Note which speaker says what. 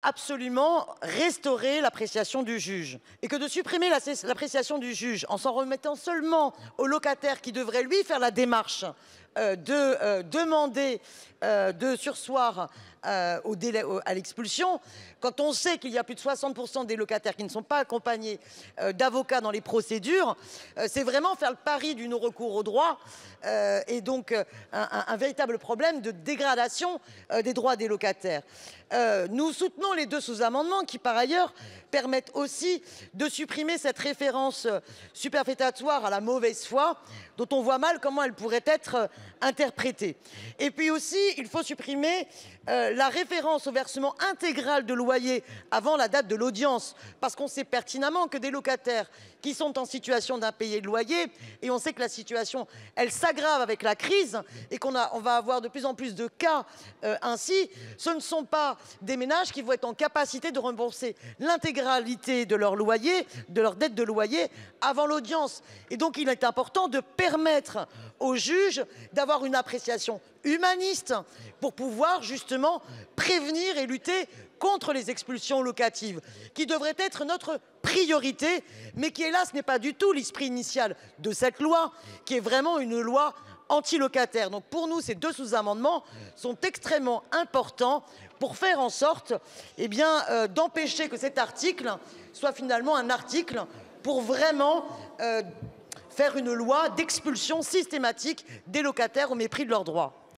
Speaker 1: absolument restaurer l'appréciation du juge et que de supprimer l'appréciation du juge en s'en remettant seulement au locataire qui devrait lui faire la démarche de demander de surseoir au délai, à l'expulsion, quand on sait qu'il y a plus de 60% des locataires qui ne sont pas accompagnés d'avocats dans les procédures, c'est vraiment faire le pari du non-recours au droit et donc un véritable problème de dégradation des droits des locataires. Nous soutenons les deux sous-amendements qui, par ailleurs, permettent aussi de supprimer cette référence superfétatoire à la mauvaise foi, dont on voit mal comment elle pourrait être interprétée. Et puis aussi, il faut supprimer la référence au versement intégral de loyer avant la date de l'audience, parce qu'on sait pertinemment que des locataires qui sont en situation d'impayé de loyer, et on sait que la situation, elle s'aggrave avec la crise, et on va avoir de plus en plus de cas ainsi, ce ne sont pas des ménages qui vont être en capacité de rembourser l'intégralité de leur loyer, de leur dette de loyer, avant l'audience. Et donc, il est important de permettre aux juges d'avoir une appréciation humaniste pour pouvoir justement prévenir et lutter contre les expulsions locatives, qui devrait être notre priorité, mais qui, hélas, n'est pas du tout l'esprit initial de cette loi, qui est vraiment une loi anti-locataire. Donc pour nous, ces deux sous-amendements sont extrêmement importants pour faire en sorte d'empêcher que cet article soit finalement un article pour vraiment faire une loi d'expulsion systématique des locataires au mépris de leurs droits.